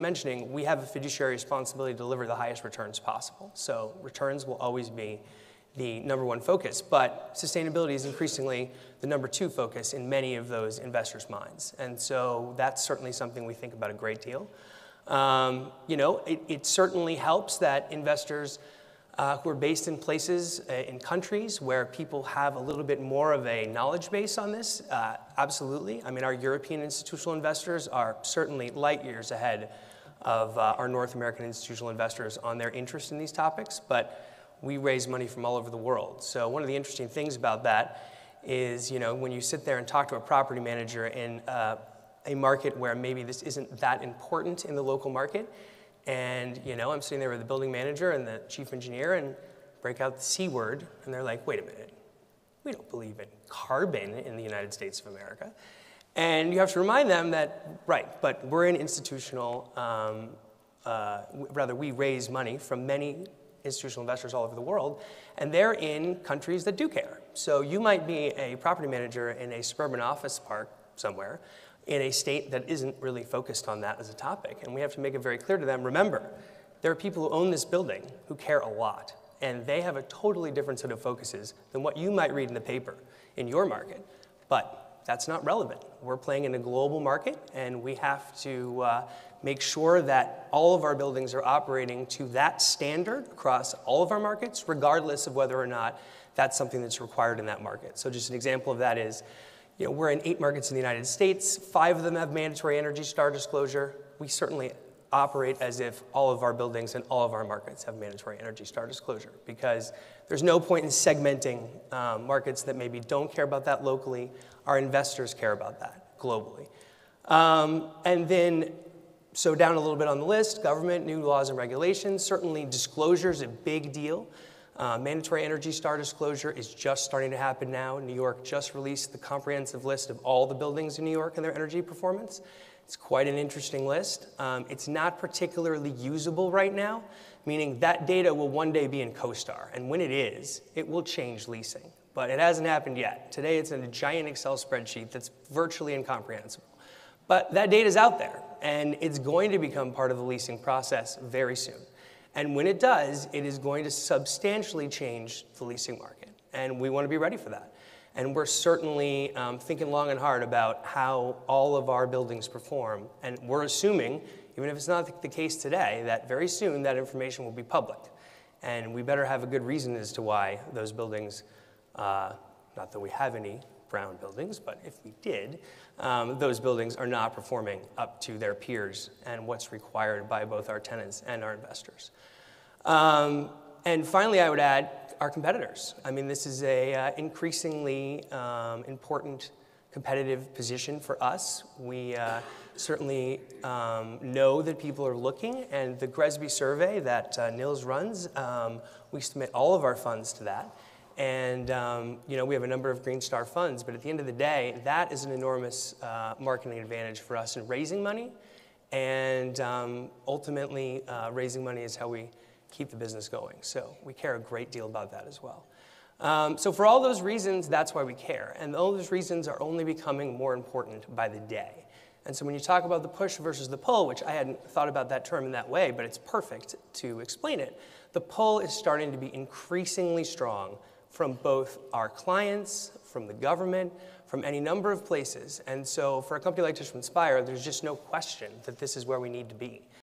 mentioning, we have a fiduciary responsibility to deliver the highest returns possible. So returns will always be the #1 focus, but sustainability is increasingly the #2 focus in many of those investors' minds. And so that's certainly something we think about a great deal. It certainly helps that investors who are based in places, in countries where people have a little bit more of a knowledge base on this, absolutely. I mean, our European institutional investors are certainly light years ahead of our North American institutional investors on their interest in these topics, but we raise money from all over the world. So one of the interesting things about that is, when you sit there and talk to a property manager in a market where maybe this isn't that important in the local market, and I'm sitting there with the building manager and the chief engineer and break out the C word, and they're like, wait a minute, we don't believe in carbon in the United States of America. And you have to remind them that, right, but we're an institutional, we raise money from many institutional investors all over the world, and they're in countries that do care. So you might be a property manager in a suburban office park somewhere in a state that isn't really focused on that as a topic. And we have to make it very clear to them, remember, there are people who own this building who care a lot, and they have a totally different set of focuses than what you might read in the paper in your market. But that's not relevant. We're playing in a global market, and we have to make sure that all of our buildings are operating to that standard across all of our markets, regardless of whether or not that's something that's required in that market. So just an example of that is, we're in 8 markets in the United States. 5 of them have mandatory Energy Star disclosure. We certainly operate as if all of our buildings and all of our markets have mandatory Energy Star disclosure, because there's no point in segmenting markets that maybe don't care about that locally. Our investors care about that globally. And then, so down a little bit on the list, government, new laws and regulations. Certainly disclosure is a big deal. Mandatory Energy Star disclosure is just starting to happen now. New York just released the comprehensive list of all the buildings in New York and their energy performance. It's quite an interesting list. It's not particularly usable right now, meaning that data will one day be in CoStar. And when it is, it will change leasing. But it hasn't happened yet. Today it's in a giant Excel spreadsheet that's virtually incomprehensible. But that data's out there, and it's going to become part of the leasing process very soon. And when it does, it is going to substantially change the leasing market. And we want to be ready for that. And we're certainly thinking long and hard about how all of our buildings perform. And we're assuming, even if it's not the case today, that very soon that information will be public. And we better have a good reason as to why those buildings, not that we have any brown buildings, but if we did, those buildings are not performing up to their peers and what's required by both our tenants and our investors. And finally, I would add our competitors. I mean, this is a increasingly important competitive position for us. We certainly know that people are looking, and the GRESB survey that Nils runs, we submit all of our funds to that. And we have a number of Green Star funds, but at the end of the day, that is an enormous marketing advantage for us in raising money. And ultimately, raising money is how we keep the business going. So we care a great deal about that as well. So for all those reasons, that's why we care. And all those reasons are only becoming more important by the day. And so when you talk about the push versus the pull, which I hadn't thought about that term in that way, but it's perfect to explain it, the pull is starting to be increasingly strong from both our clients, from the government, from any number of places. And so for a company like Tishman Speyer, there's just no question that this is where we need to be.